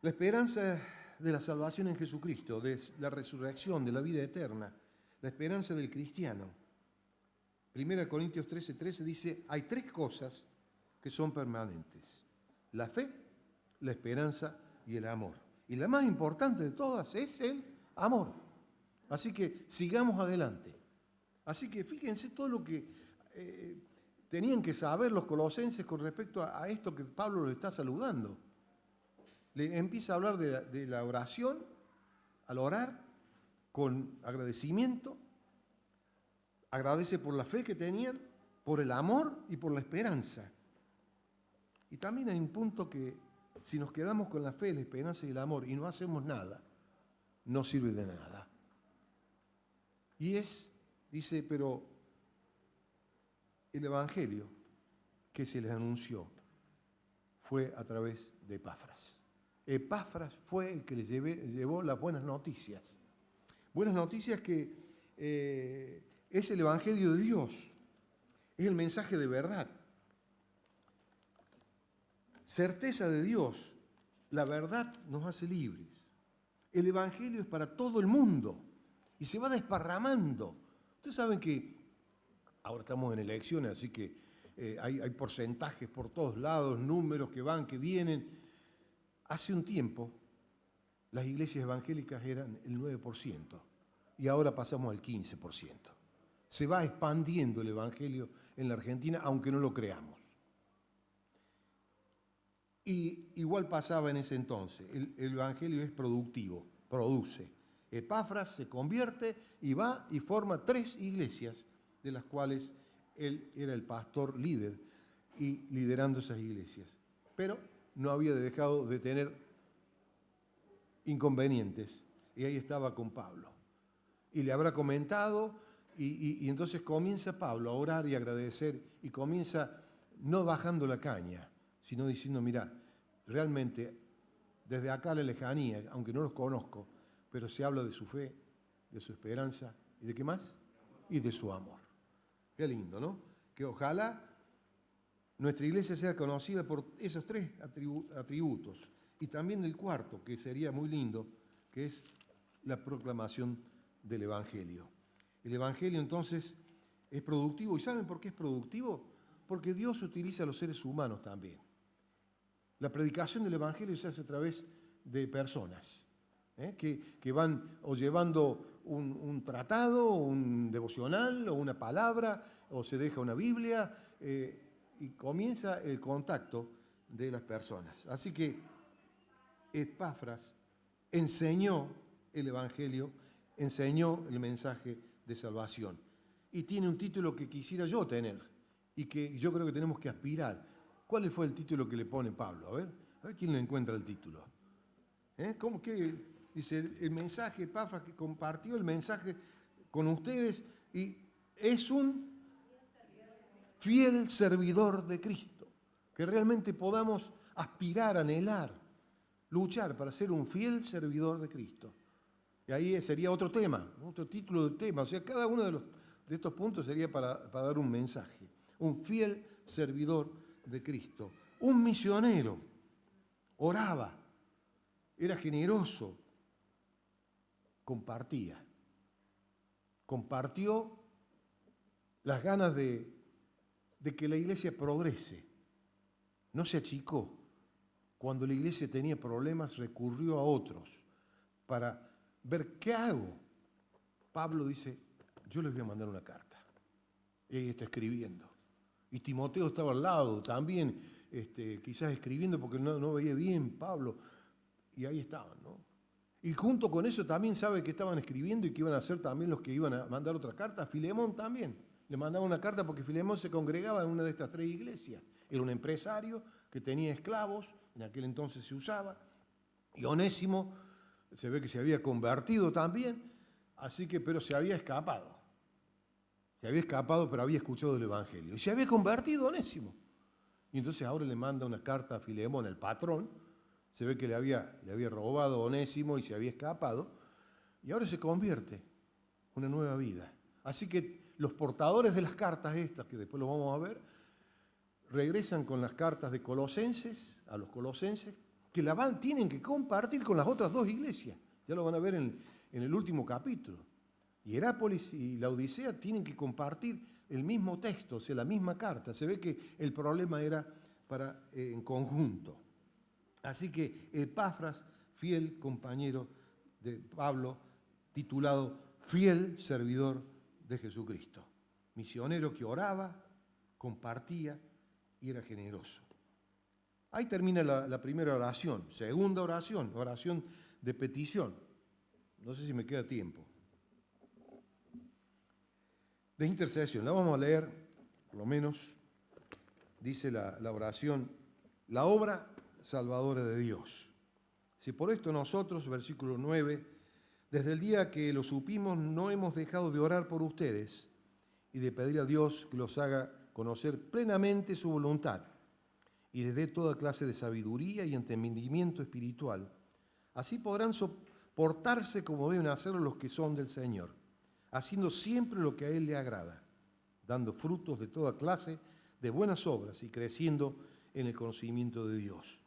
La esperanza de la salvación en Jesucristo, de la resurrección, de la vida eterna, la esperanza del cristiano. 1 Corintios 13:13 dice, hay tres cosas que son permanentes: la fe, la esperanza y el amor. Y la más importante de todas es el amor. Así que sigamos adelante. Así que fíjense todo lo que tenían que saber los colosenses con respecto a esto que Pablo los está saludando. Le empieza a hablar de la oración, al orar con agradecimiento, agradece por la fe que tenían, por el amor y por la esperanza. Y también hay un punto que si nos quedamos con la fe, la esperanza y el amor y no hacemos nada, no sirve de nada. Y dice, pero el evangelio que se les anunció fue a través de Epafras. Epafras fue el que les llevó las buenas noticias. Buenas noticias que es el evangelio de Dios, es el mensaje de verdad. Certeza de Dios, la verdad nos hace libres. El evangelio es para todo el mundo y se va desparramando. Ustedes saben que ahora estamos en elecciones, así que hay porcentajes por todos lados, números que van, que vienen. Hace un tiempo las iglesias evangélicas eran el 9% y ahora pasamos al 15%. Se va expandiendo el evangelio en la Argentina, aunque no lo creamos. Y igual pasaba en ese entonces. El evangelio es productivo, produce. Epafras se convierte y va y forma 3 iglesias, de las cuales él era el pastor líder y liderando esas iglesias. Pero no había dejado de tener inconvenientes y ahí estaba con Pablo. Y le habrá comentado y entonces comienza Pablo a orar y agradecer y comienza no bajando la caña, sino diciendo, mira, realmente desde acá a la lejanía, aunque no los conozco, pero se habla de su fe, de su esperanza y de qué más, y de su amor. Qué lindo, ¿no? Que ojalá nuestra iglesia sea conocida por esos 3 atributos y también el cuarto, que sería muy lindo, que es la proclamación del evangelio. El evangelio entonces es productivo. ¿Y saben por qué es productivo? Porque Dios utiliza a los seres humanos también. La predicación del evangelio se hace a través de personas que van o llevando un tratado, un devocional o una palabra, o se deja una Biblia, y comienza el contacto de las personas. Así que Epafras enseñó el Evangelio, enseñó el mensaje de salvación. Y tiene un título que quisiera yo tener y que yo creo que tenemos que aspirar. ¿Cuál fue el título que le pone Pablo? A ver quién le encuentra el título. ¿Cómo que dice el mensaje, Epafras, que compartió el mensaje con ustedes y es un fiel servidor de Cristo? Que realmente podamos aspirar, anhelar, luchar para ser un fiel servidor de Cristo. Y ahí sería otro tema, otro título de tema. O sea, cada uno de estos puntos sería para dar un mensaje. Un fiel servidor de Cristo. Un misionero. Oraba. Era generoso. Compartía. Compartió las ganas de que la iglesia progrese. No se achicó. Cuando la iglesia tenía problemas, recurrió a otros para ver qué hago. Pablo dice, yo les voy a mandar una carta. Y ahí está escribiendo. Y Timoteo estaba al lado también, quizás escribiendo porque no veía bien Pablo. Y ahí estaban, ¿no? Y junto con eso también sabe que estaban escribiendo y que iban a ser también los que iban a mandar otra carta. Filemón también. Le mandaba una carta porque Filemón se congregaba en una de estas 3 iglesias. Era un empresario que tenía esclavos, en aquel entonces se usaba. Y Onésimo se ve que se había convertido también, así que, pero se había escapado. Se había escapado, pero había escuchado el Evangelio. Y se había convertido Onésimo. Y entonces ahora le manda una carta a Filemón, el patrón. Se ve que le había robado a Onésimo y se había escapado. Y ahora se convierte. Una nueva vida. Así que los portadores de las cartas estas, que después lo vamos a ver, regresan con las cartas de Colosenses, a los colosenses, que tienen que compartir con las otras 2 iglesias. Ya lo van a ver en el último capítulo. Y Hierápolis y la Odisea tienen que compartir el mismo texto, o sea, la misma carta. Se ve que el problema era en conjunto. Así que Epafras, fiel compañero de Pablo, titulado Fiel Servidor de Jesucristo. Misionero que oraba, compartía y era generoso. Ahí termina la primera oración. Segunda oración, oración de petición. No sé si me queda tiempo. De intercesión. La vamos a leer, por lo menos, dice la oración, la obra salvadora de Dios. Si por esto nosotros, versículo 9, desde el día que lo supimos, no hemos dejado de orar por ustedes y de pedir a Dios que los haga conocer plenamente su voluntad y les dé toda clase de sabiduría y entendimiento espiritual. Así podrán soportarse como deben hacerlo los que son del Señor, haciendo siempre lo que a Él le agrada, dando frutos de toda clase de buenas obras y creciendo en el conocimiento de Dios.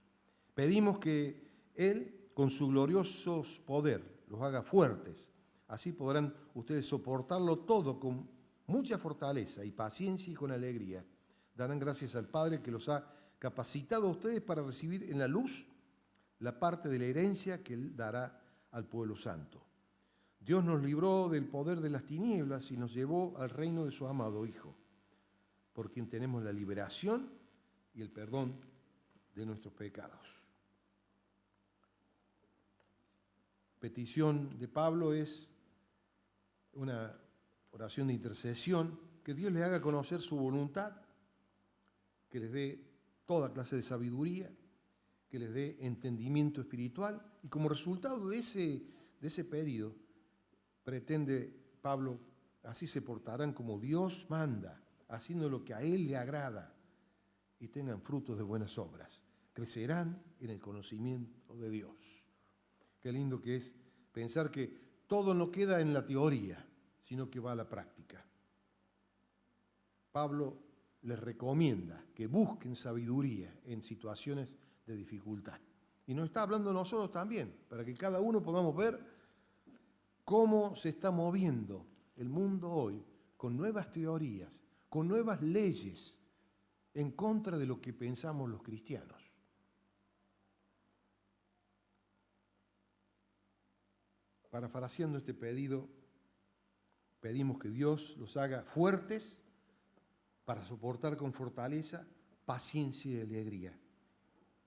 Pedimos que Él, con su glorioso poder, los haga fuertes. Así podrán ustedes soportarlo todo con mucha fortaleza y paciencia y con alegría. Darán gracias al Padre que los ha capacitado a ustedes para recibir en la luz la parte de la herencia que Él dará al pueblo santo. Dios nos libró del poder de las tinieblas y nos llevó al reino de su amado Hijo, por quien tenemos la liberación y el perdón de nuestros pecados. Petición de Pablo es una oración de intercesión, que Dios les haga conocer su voluntad, que les dé toda clase de sabiduría, que les dé entendimiento espiritual, y como resultado de ese pedido, pretende Pablo, así se portarán como Dios manda, haciendo lo que a Él le agrada, y tengan frutos de buenas obras. Crecerán en el conocimiento de Dios. Qué lindo que es pensar que todo no queda en la teoría, sino que va a la práctica. Pablo les recomienda que busquen sabiduría en situaciones de dificultad. Y nos está hablando a nosotros también, para que cada uno podamos ver cómo se está moviendo el mundo hoy con nuevas teorías, con nuevas leyes en contra de lo que pensamos los cristianos. Parafraseando este pedido, pedimos que Dios los haga fuertes para soportar con fortaleza, paciencia y alegría.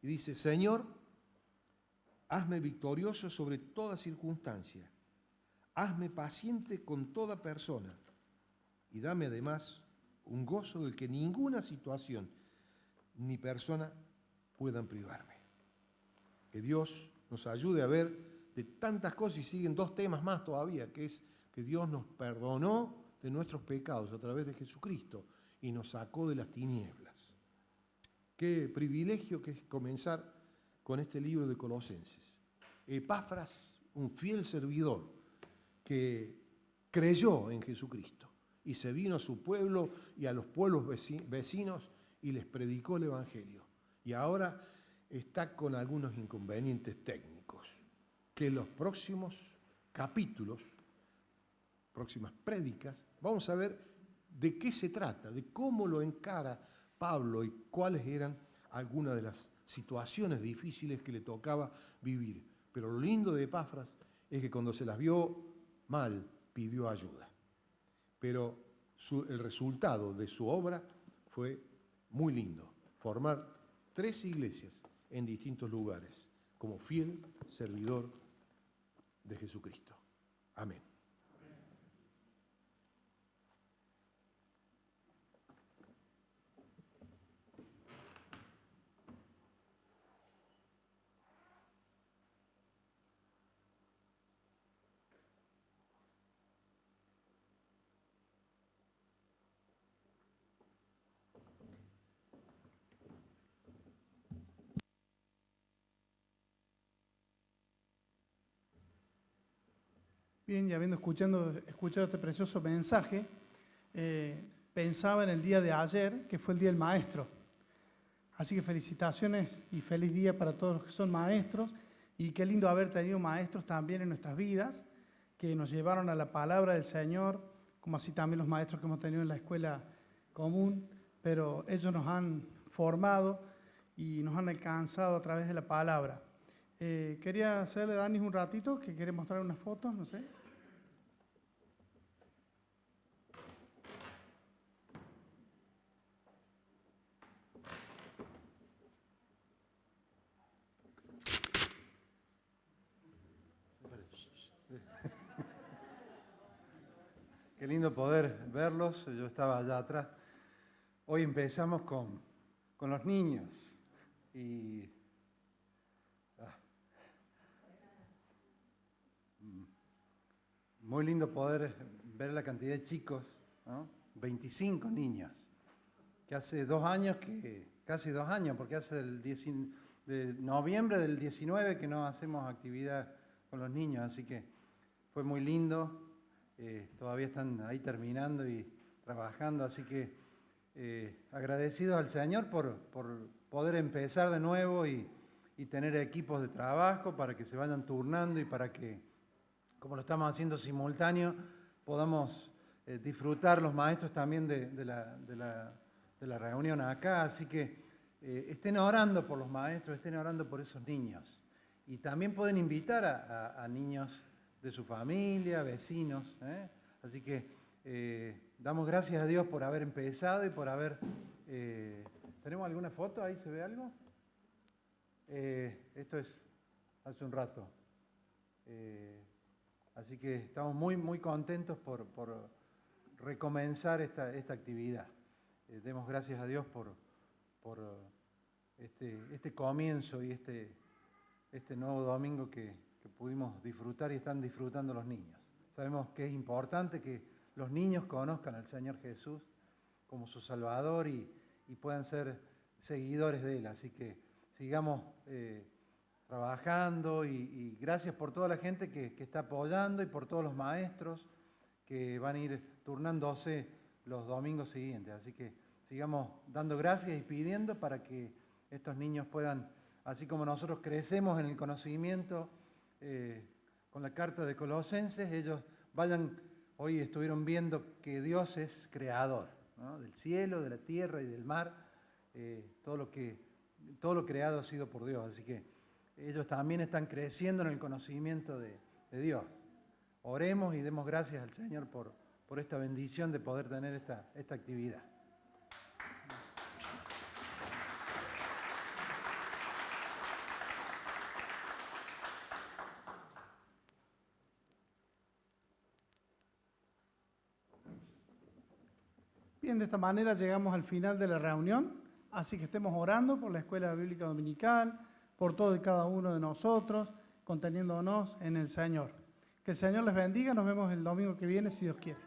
Y dice, Señor, Hazme victorioso sobre toda circunstancia. Hazme paciente con toda persona. Y dame además un gozo del que ninguna situación ni persona puedan privarme. Que Dios nos ayude a ver de tantas cosas, y siguen 2 temas más todavía, que es que Dios nos perdonó de nuestros pecados a través de Jesucristo y nos sacó de las tinieblas. Qué privilegio que es comenzar con este libro de Colosenses. Epafras, un fiel servidor que creyó en Jesucristo y se vino a su pueblo y a los pueblos vecinos y les predicó el Evangelio. Y ahora está con algunos inconvenientes técnicos, que en los próximos capítulos, próximas prédicas, vamos a ver de qué se trata, de cómo lo encara Pablo y cuáles eran algunas de las situaciones difíciles que le tocaba vivir. Pero lo lindo de Epafras es que cuando se las vio mal, pidió ayuda. Pero el resultado de su obra fue muy lindo, formar 3 iglesias en distintos lugares, como fiel servidor de Jesucristo. Amén. Bien, y habiendo escuchado este precioso mensaje, pensaba en el día de ayer, que fue el Día del Maestro. Así que felicitaciones y feliz día para todos los que son maestros, y qué lindo haber tenido maestros también en nuestras vidas, que nos llevaron a la palabra del Señor, como así también los maestros que hemos tenido en la escuela común, pero ellos nos han formado y nos han alcanzado a través de la palabra. Quería hacerle a Dani un ratito, que quiere mostrar unas fotos, no sé. Qué lindo poder verlos, yo estaba allá atrás. Hoy empezamos con los niños y muy lindo poder ver la cantidad de chicos, ¿no? 25 niños, que hace 2 años, casi 2 años, porque hace de noviembre del 19 que no hacemos actividad con los niños, así que fue muy lindo. Todavía están ahí terminando y trabajando, así que agradecidos al Señor por poder empezar de nuevo y tener equipos de trabajo para que se vayan turnando y para que, como lo estamos haciendo simultáneo, podamos disfrutar los maestros también de la reunión acá. Así que estén orando por los maestros, estén orando por esos niños. Y también pueden invitar a niños de su familia, vecinos. Así que damos gracias a Dios por haber empezado y por haber... ¿Tenemos alguna foto? ¿Ahí se ve algo? Esto es hace un rato. Así que estamos muy, muy contentos por recomenzar esta actividad. Demos gracias a Dios por este comienzo y este nuevo domingo que pudimos disfrutar y están disfrutando los niños. Sabemos que es importante que los niños conozcan al Señor Jesús como su Salvador y puedan ser seguidores de Él. Así que sigamos trabajando y gracias por toda la gente que está apoyando y por todos los maestros que van a ir turnándose los domingos siguientes. Así que sigamos dando gracias y pidiendo para que estos niños puedan, así como nosotros crecemos en el conocimiento con la carta de Colosenses, ellos hoy estuvieron viendo que Dios es creador, ¿no? Del cielo, de la tierra y del mar, todo lo creado ha sido por Dios. Así que ellos también están creciendo en el conocimiento de Dios. Oremos y demos gracias al Señor por esta bendición de poder tener esta actividad. Bien, de esta manera llegamos al final de la reunión, así que estemos orando por la Escuela Bíblica Dominical, por todo y cada uno de nosotros, conteniéndonos en el Señor. Que el Señor les bendiga, nos vemos el domingo que viene si Dios quiere.